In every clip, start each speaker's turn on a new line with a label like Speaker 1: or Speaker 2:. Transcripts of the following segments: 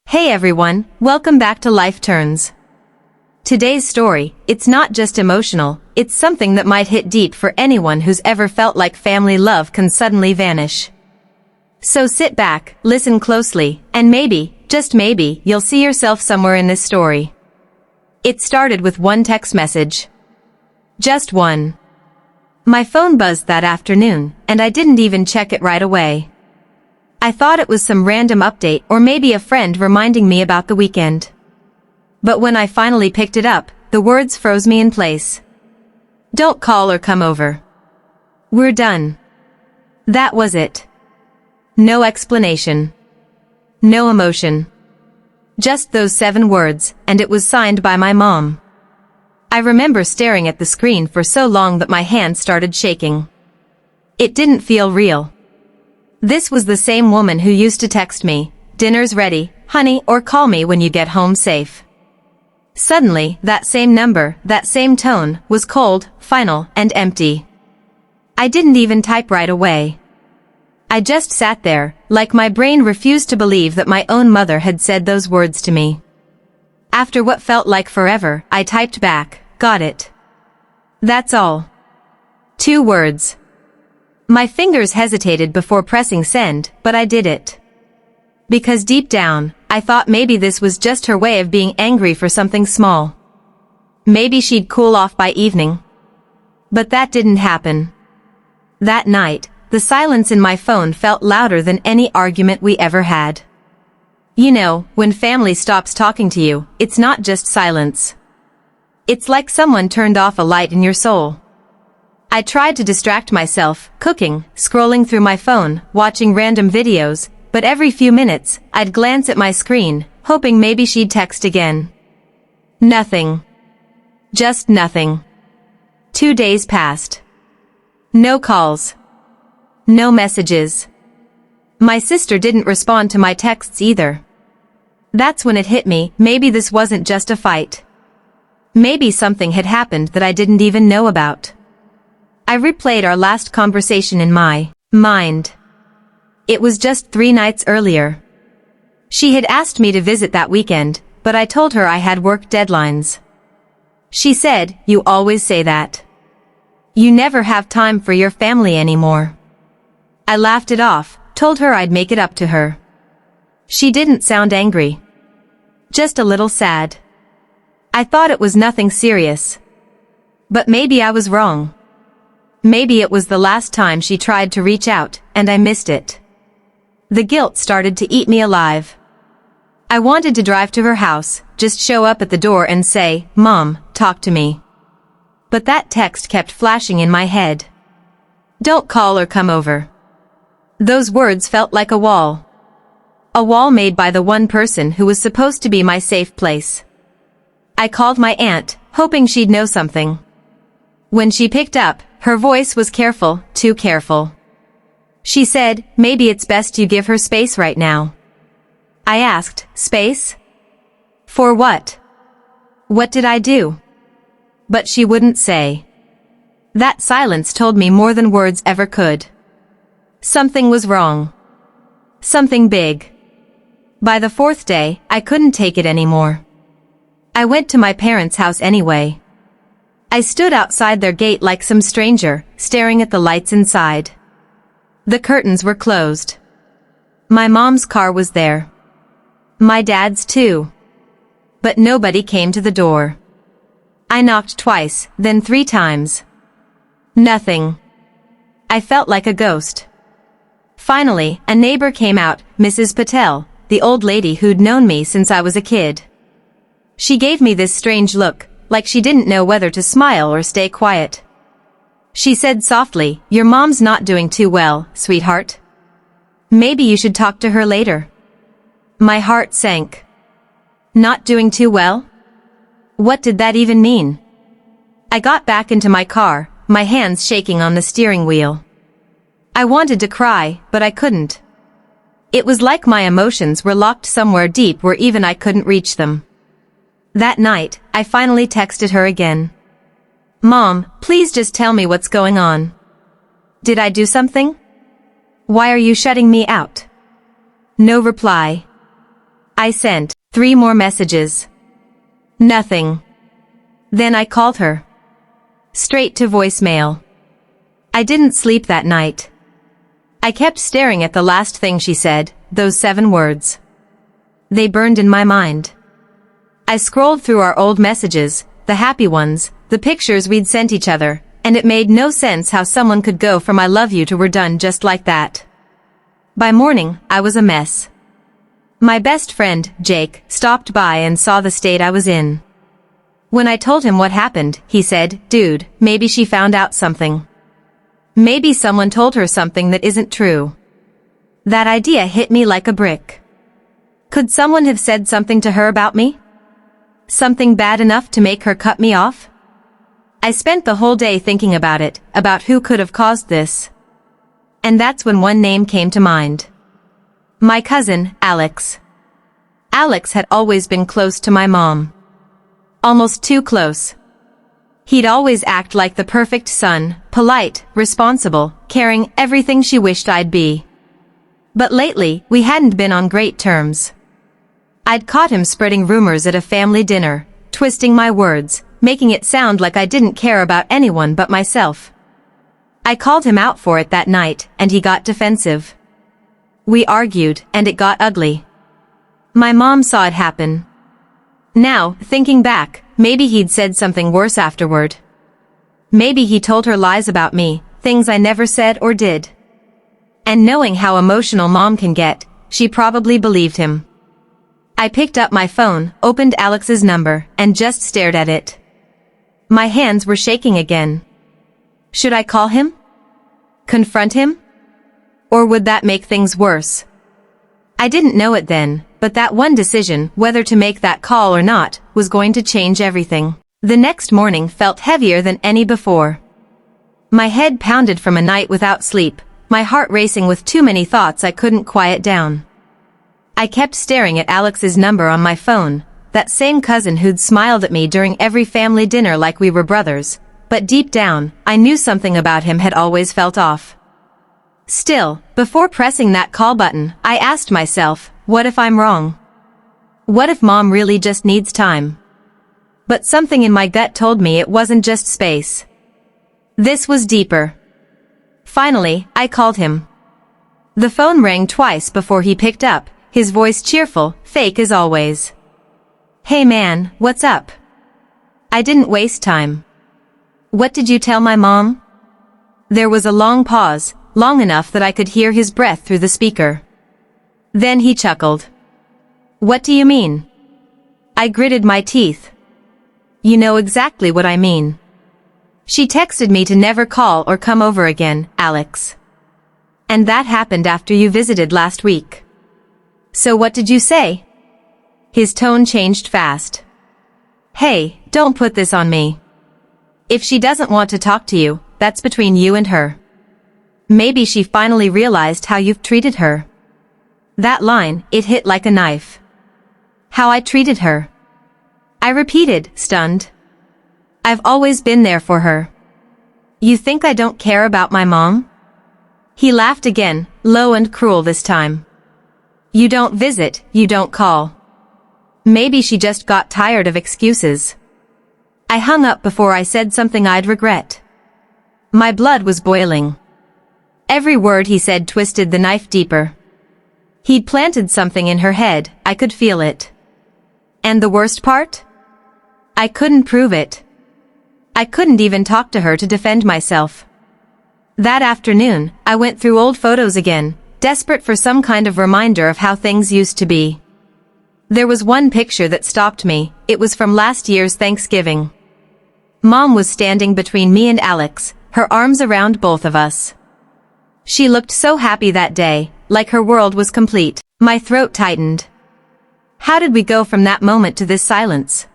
Speaker 1: Hey everyone, welcome back to Life Turns. Today's story, it's not just emotional, it's something that might hit deep for anyone who's ever felt like family love can suddenly vanish. So sit back, listen closely, and maybe, just maybe, you'll see yourself somewhere in this story. It started with one text message. Just one. My phone buzzed that afternoon, and I didn't even check it right away. I thought it was some random update or maybe a friend reminding me about the weekend. But when I finally picked it up, the words froze me in place. Don't call or come over. We're done. That was it. No explanation. No emotion. Just those 7 words, and it was signed by my mom. I remember staring at the screen for so long that my hands started shaking. It didn't feel real. This was the same woman who used to text me, "Dinner's ready, honey," or "Call me when you get home safe." Suddenly, that same number, that same tone, was cold, final, and empty. I didn't even type right away. I just sat there, like my brain refused to believe that my own mother had said those words to me. After what felt like forever, I typed back, "Got it. That's all." 2 words. My fingers hesitated before pressing send, but I did it. Because deep down, I thought maybe this was just her way of being angry for something small. Maybe she'd cool off by evening. But that didn't happen. That night, the silence in my phone felt louder than any argument we ever had. You know, when family stops talking to you, it's not just silence. It's like someone turned off a light in your soul. I tried to distract myself, cooking, scrolling through my phone, watching random videos, but every few minutes, I'd glance at my screen, hoping maybe she'd text again. Nothing. Just nothing. 2 days passed. No calls. No messages. My sister didn't respond to my texts either. That's when it hit me, maybe this wasn't just a fight. Maybe something had happened that I didn't even know about. I replayed our last conversation in my mind. It was just 3 nights earlier. She had asked me to visit that weekend, but I told her I had work deadlines. She said, "You always say that. You never have time for your family anymore." I laughed it off, told her I'd make it up to her. She didn't sound angry. Just a little sad. I thought it was nothing serious. But maybe I was wrong. Maybe it was the last time she tried to reach out, and I missed it. The guilt started to eat me alive. I wanted to drive to her house, just show up at the door and say, "Mom, talk to me." But that text kept flashing in my head. "Don't call or come over." Those words felt like a wall. A wall made by the one person who was supposed to be my safe place. I called my aunt, hoping she'd know something. When she picked up, her voice was careful, too careful. She said, "Maybe it's best you give her space right now." I asked, "Space? For what? What did I do?" But she wouldn't say. That silence told me more than words ever could. Something was wrong. Something big. By the 4th day, I couldn't take it anymore. I went to my parents' house anyway. I stood outside their gate like some stranger, staring at the lights inside. The curtains were closed. My mom's car was there. My dad's too. But nobody came to the door. I knocked twice, then 3 times. Nothing. I felt like a ghost. Finally, a neighbor came out, Mrs. Patel, the old lady who'd known me since I was a kid. She gave me this strange look, like she didn't know whether to smile or stay quiet. She said softly, "Your mom's not doing too well, sweetheart. Maybe you should talk to her later." My heart sank. Not doing too well? What did that even mean? I got back into my car, my hands shaking on the steering wheel. I wanted to cry, but I couldn't. It was like my emotions were locked somewhere deep where even I couldn't reach them. That night, I finally texted her again. "Mom, please just tell me what's going on. Did I do something? Why are you shutting me out?" No reply. I sent 3 more messages. Nothing. Then I called her. Straight to voicemail. I didn't sleep that night. I kept staring at the last thing she said, those 7 words. They burned in my mind. I scrolled through our old messages, the happy ones, the pictures we'd sent each other, and it made no sense how someone could go from I love you to we're done just like that. By morning, I was a mess. My best friend, Jake, stopped by and saw the state I was in. When I told him what happened, he said, "Dude, maybe she found out something. Maybe someone told her something that isn't true." That idea hit me like a brick. Could someone have said something to her about me? Something bad enough to make her cut me off? I spent the whole day thinking about it, about who could have caused this. And that's when one name came to mind. My cousin, Alex. Alex had always been close to my mom. Almost too close. He'd always act like the perfect son, polite, responsible, caring, everything she wished I'd be. But lately, we hadn't been on great terms. I'd caught him spreading rumors at a family dinner, twisting my words, making it sound like I didn't care about anyone but myself. I called him out for it that night, and he got defensive. We argued, and it got ugly. My mom saw it happen. Now, thinking back, maybe he'd said something worse afterward. Maybe he told her lies about me, things I never said or did. And knowing how emotional mom can get, she probably believed him. I picked up my phone, opened Alex's number, and just stared at it. My hands were shaking again. Should I call him? Confront him? Or would that make things worse? I didn't know it then, but that one decision, whether to make that call or not, was going to change everything. The next morning felt heavier than any before. My head pounded from a night without sleep, my heart racing with too many thoughts I couldn't quiet down. I kept staring at Alex's number on my phone, that same cousin who'd smiled at me during every family dinner like we were brothers, but deep down, I knew something about him had always felt off. Still, before pressing that call button, I asked myself, what if I'm wrong? What if mom really just needs time? But something in my gut told me it wasn't just space. This was deeper. Finally, I called him. The phone rang twice before he picked up, his voice cheerful, fake as always. "Hey man, what's up?" I didn't waste time. "What did you tell my mom?" There was a long pause, long enough that I could hear his breath through the speaker. Then he chuckled. "What do you mean?" I gritted my teeth. "You know exactly what I mean. She texted me to never call or come over again, Alex. And that happened after you visited last week. So what did you say?" His tone changed fast. "Hey, don't put this on me. If she doesn't want to talk to you, that's between you and her. Maybe she finally realized how you've treated her." That line, it hit like a knife. How I treated her. I repeated, stunned. "I've always been there for her. You think I don't care about my mom?" He laughed again, low and cruel this time. "You don't visit, you don't call. Maybe she just got tired of excuses." I hung up before I said something I'd regret. My blood was boiling. Every word he said twisted the knife deeper. He'd planted something in her head, I could feel it. And the worst part? I couldn't prove it. I couldn't even talk to her to defend myself. That afternoon, I went through old photos again, desperate for some kind of reminder of how things used to be. There was one picture that stopped me, it was from last year's Thanksgiving. Mom was standing between me and Alex, her arms around both of us. She looked so happy that day, like her world was complete. My throat tightened. How did we go from that moment to this silence?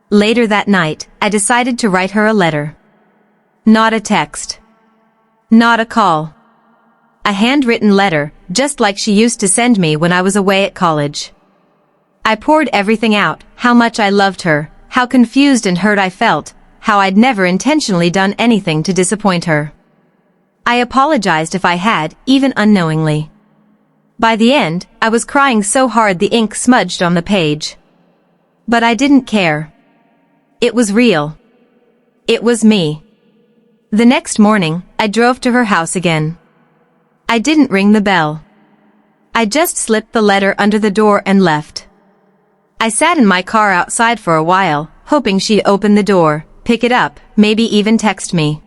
Speaker 1: Later that night, I decided to write her a letter. Not a text. Not a call. A handwritten letter, just like she used to send me when I was away at college. I poured everything out, how much I loved her, how confused and hurt I felt, how I'd never intentionally done anything to disappoint her. I apologized if I had, even unknowingly. By the end, I was crying so hard the ink smudged on the page. But I didn't care. It was real. It was me. The next morning, I drove to her house again. I didn't ring the bell. I just slipped the letter under the door and left. I sat in my car outside for a while, hoping she'd open the door, pick it up, maybe even text me.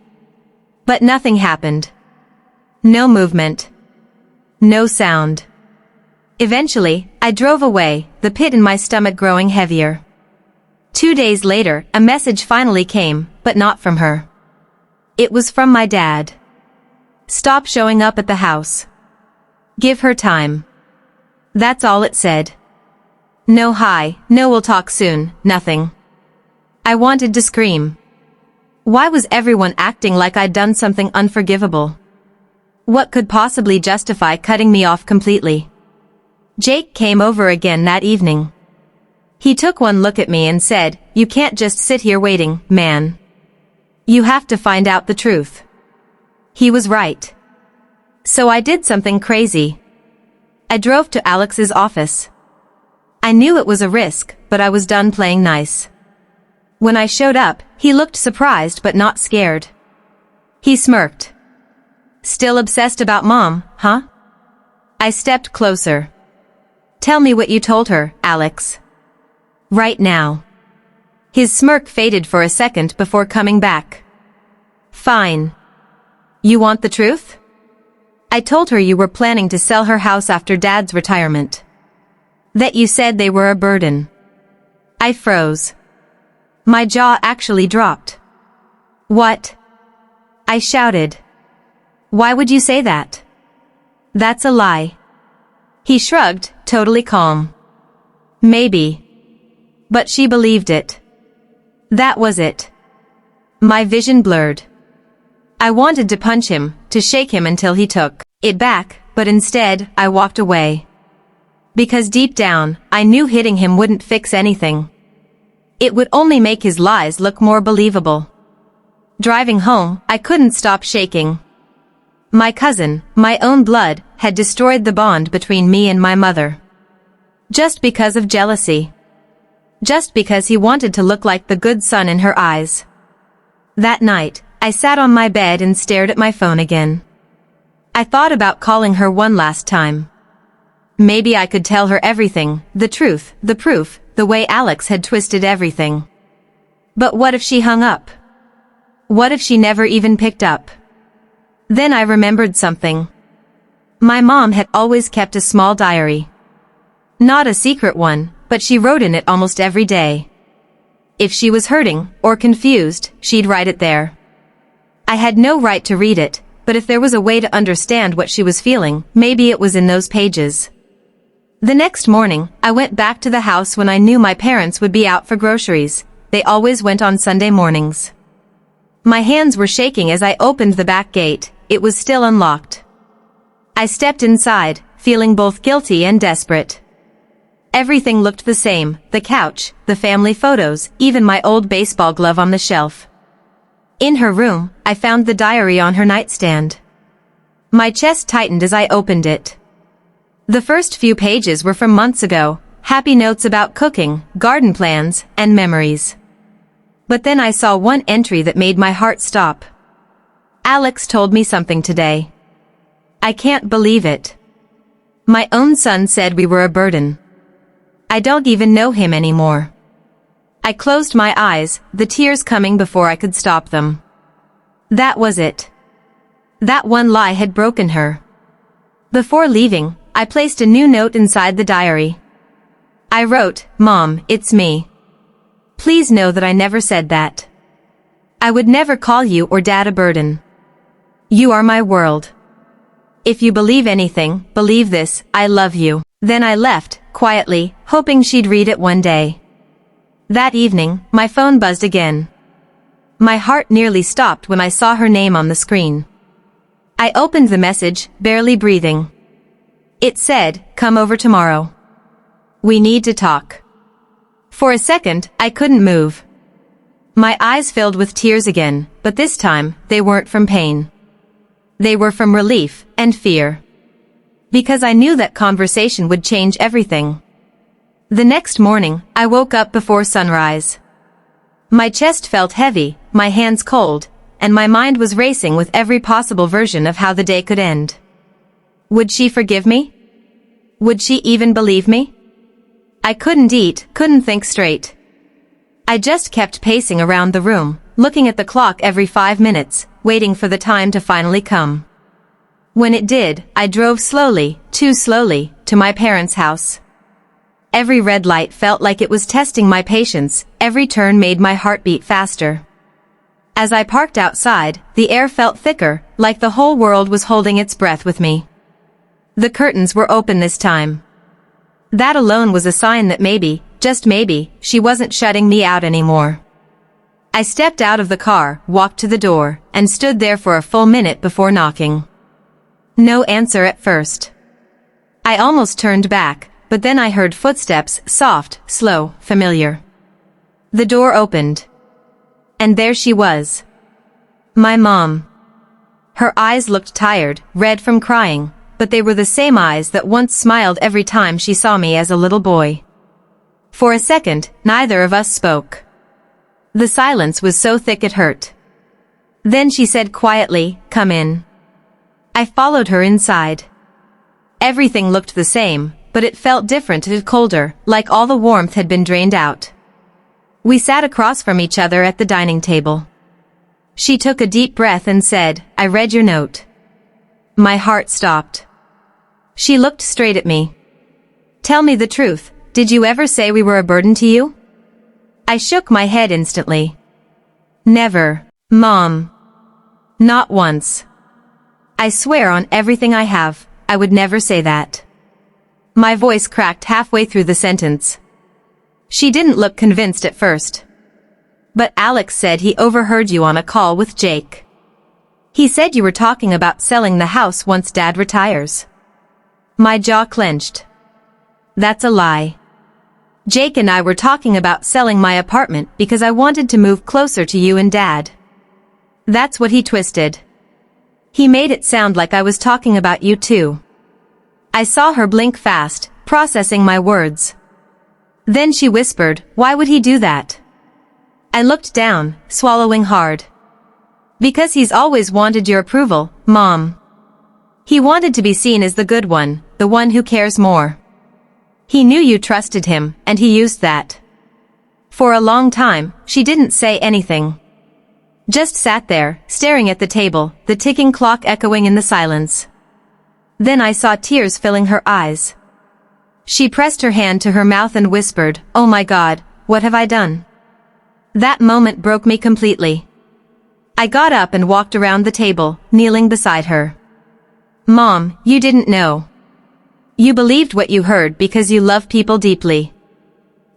Speaker 1: But nothing happened. No movement. No sound. Eventually, I drove away, the pit in my stomach growing heavier. 2 days later, a message finally came, but not from her. It was from my dad. Stop showing up at the house. Give her time. That's all it said. No hi, no we'll talk soon, nothing. I wanted to scream. Why was everyone acting like I'd done something unforgivable? What could possibly justify cutting me off completely? Jake came over again that evening. He took one look at me and said, "You can't just sit here waiting, man. You have to find out the truth." He was right. So I did something crazy. I drove to Alex's office. I knew it was a risk, but I was done playing nice. When I showed up, he looked surprised but not scared. He smirked. "Still obsessed about Mom, huh?" I stepped closer. "Tell me what you told her, Alex. Right now." His smirk faded for a second before coming back. "Fine. You want the truth?" "I told her you were planning to sell her house after Dad's retirement. That you said they were a burden." I froze. My jaw actually dropped. "What?" I shouted. "Why would you say that?" "That's a lie." He shrugged, totally calm. "Maybe. But she believed it. That was it." My vision blurred. I wanted to punch him, to shake him until he took it back, but instead, I walked away. Because deep down, I knew hitting him wouldn't fix anything. It would only make his lies look more believable. Driving home, I couldn't stop shaking. My cousin, my own blood, had destroyed the bond between me and my mother. Just because of jealousy. Just because he wanted to look like the good son in her eyes. That night, I sat on my bed and stared at my phone again. I thought about calling her one last time. Maybe I could tell her everything, the truth, the proof, the way Alex had twisted everything. But what if she hung up? What if she never even picked up? Then I remembered something. My mom had always kept a small diary. Not a secret one, but she wrote in it almost every day. If she was hurting or confused, she'd write it there. I had no right to read it, but if there was a way to understand what she was feeling, maybe it was in those pages. The next morning, I went back to the house when I knew my parents would be out for groceries. They always went on Sunday mornings. My hands were shaking as I opened the back gate. It was still unlocked. I stepped inside, feeling both guilty and desperate. Everything looked the same, the couch, the family photos, even my old baseball glove on the shelf. In her room, I found the diary on her nightstand. My chest tightened as I opened it. The first few pages were from months ago, happy notes about cooking, garden plans, and memories. But then I saw one entry that made my heart stop. Alex told me something today. I can't believe it. My own son said we were a burden. I don't even know him anymore. I closed my eyes, the tears coming before I could stop them. That was it. That one lie had broken her. Before leaving, I placed a new note inside the diary. I wrote, "Mom, it's me. Please know that I never said that. I would never call you or Dad a burden. You are my world. If you believe anything, believe this, I love you." Then I left, quietly, hoping she'd read it one day. That evening, my phone buzzed again. My heart nearly stopped when I saw her name on the screen. I opened the message, barely breathing. It said, "Come over tomorrow. We need to talk." For a second, I couldn't move. My eyes filled with tears again, but this time, they weren't from pain. They were from relief and fear. because I knew that conversation would change everything. The next morning, I woke up before sunrise. My chest felt heavy, my hands cold, and my mind was racing with every possible version of how the day could end. Would she forgive me? Would she even believe me? I couldn't eat, couldn't think straight. I just kept pacing around the room, looking at the clock every 5 minutes, waiting for the time to finally come. When it did, I drove slowly, too slowly, to my parents' house. Every red light felt like it was testing my patience, every turn made my heart beat faster. As I parked outside, the air felt thicker, like the whole world was holding its breath with me. The curtains were open this time. That alone was a sign that maybe, just maybe, she wasn't shutting me out anymore. I stepped out of the car, walked to the door, and stood there for a full minute before knocking. No answer at first. I almost turned back, but then I heard footsteps, soft, slow, familiar. The door opened. And there she was. My mom. Her eyes looked tired, red from crying, but they were the same eyes that once smiled every time she saw me as a little boy. For a second, neither of us spoke. The silence was so thick it hurt. Then she said quietly, "Come in." I followed her inside. Everything looked the same, but it felt different and colder, like all the warmth had been drained out. We sat across from each other at the dining table. She took a deep breath and said, "I read your note." My heart stopped. She looked straight at me. "Tell me the truth, did you ever say we were a burden to you?" I shook my head instantly. "Never, Mom. Not once. I swear on everything I have, I would never say that." My voice cracked halfway through the sentence. She didn't look convinced at first. "But Alex said he overheard you on a call with Jake. He said you were talking about selling the house once Dad retires." My jaw clenched. "That's a lie. Jake and I were talking about selling my apartment because I wanted to move closer to you and Dad." That's what he twisted. He made it sound like I was talking about you too. I saw her blink fast, processing my words. Then she whispered, "Why would he do that?" I looked down, swallowing hard. "Because he's always wanted your approval, Mom. He wanted to be seen as the good one, the one who cares more. He knew you trusted him, and he used that." For a long time, she didn't say anything. Just sat there, staring at the table, the ticking clock echoing in the silence. Then I saw tears filling her eyes. She pressed her hand to her mouth and whispered, "Oh my God, what have I done?" That moment broke me completely. I got up and walked around the table, kneeling beside her. "Mom, you didn't know. You believed what you heard because you love people deeply.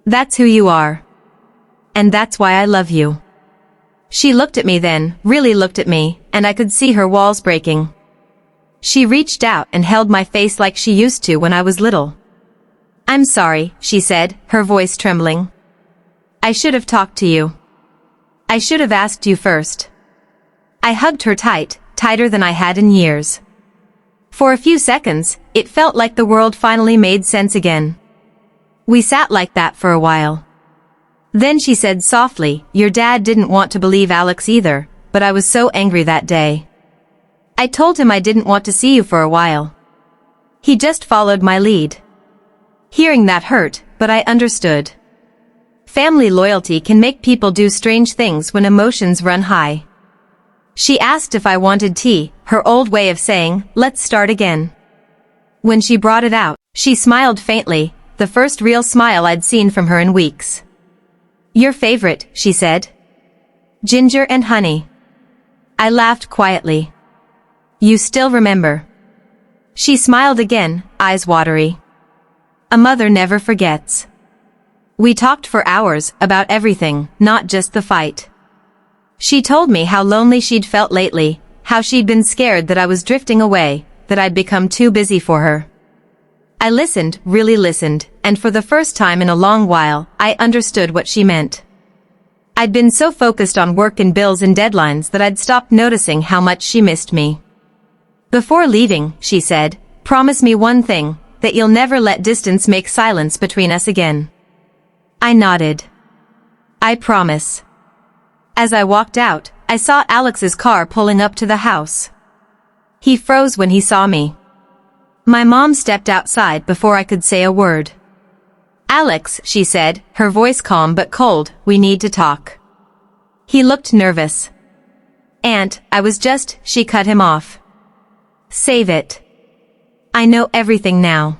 Speaker 1: That's who you are. And that's why I love you." She looked at me then, really looked at me, and I could see her walls breaking. She reached out and held my face like she used to when I was little. "I'm sorry," she said, her voice trembling. "I should have talked to you. I should have asked you first." I hugged her tight, tighter than I had in years. For a few seconds, it felt like the world finally made sense again. We sat like that for a while. Then she said softly, "Your dad didn't want to believe Alex either, but I was so angry that day. I told him I didn't want to see you for a while. He just followed my lead." Hearing that hurt, but I understood. Family loyalty can make people do strange things when emotions run high. She asked if I wanted tea, her old way of saying, "Let's start again." When she brought it out, she smiled faintly, the first real smile I'd seen from her in weeks. "Your favorite," she said. "Ginger and honey." I laughed quietly. "You still remember?" She smiled again, eyes watery. A mother never forgets. We talked for hours about everything, not just the fight. She told me how lonely she'd felt lately, how she'd been scared that I was drifting away, that I'd become too busy for her. I listened, really listened, and for the first time in a long while, I understood what she meant. I'd been so focused on work and bills and deadlines that I'd stopped noticing how much she missed me. "Before leaving," she said, Promise me one thing, that you'll never let distance make silence between us again. I nodded. I promise. As I walked out, I saw Alex's car pulling up to the house. He froze when he saw me. My mom stepped outside before I could say a word. Alex, she said, her voice calm but cold, we need to talk. He looked nervous. Aunt, she cut him off. Save it. I know everything now.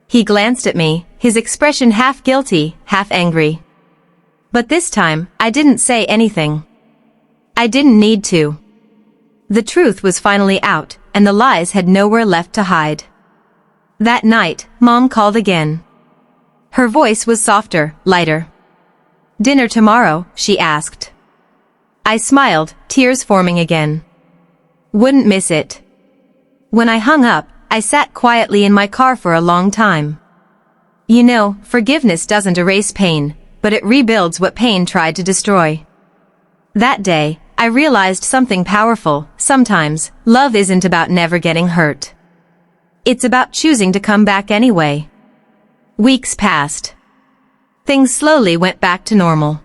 Speaker 1: He glanced at me, his expression half guilty, half angry. But this time, I didn't say anything. I didn't need to. The truth was finally out, and the lies had nowhere left to hide. That night, Mom called again. Her voice was softer, lighter. Dinner tomorrow, she asked. I smiled, tears forming again. Wouldn't miss it. When I hung up, I sat quietly in my car for a long time. You know, forgiveness doesn't erase pain, but it rebuilds what pain tried to destroy. That day, I realized something powerful. Sometimes, love isn't about never getting hurt. It's about choosing to come back anyway. Weeks passed. Things slowly went back to normal.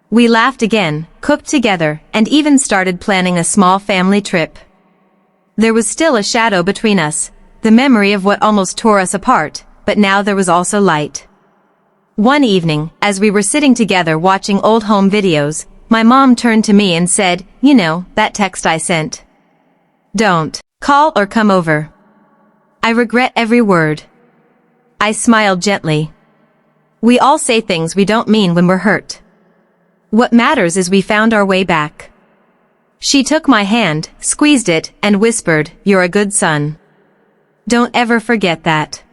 Speaker 1: We laughed again, cooked together, and even started planning a small family trip. There was still a shadow between us, the memory of what almost tore us apart, but now there was also light. One evening, as we were sitting together watching old home videos, my mom turned to me and said, you know, that text I sent. Don't call or come over. I regret every word. I smiled gently. We all say things we don't mean when we're hurt. What matters is we found our way back. She took my hand, squeezed it, and whispered, you're a good son. Don't ever forget that.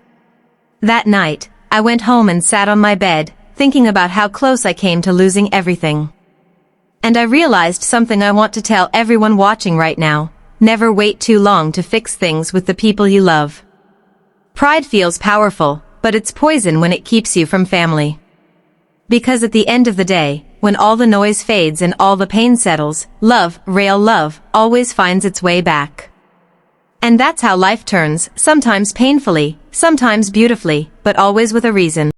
Speaker 1: That night, I went home and sat on my bed, thinking about how close I came to losing everything. And I realized something I want to tell everyone watching right now. Never wait too long to fix things with the people you love. Pride feels powerful, but it's poison when it keeps you from family. Because at the end of the day, when all the noise fades and all the pain settles, love, real love, always finds its way back. And that's how life turns, sometimes painfully, sometimes beautifully, but always with a reason.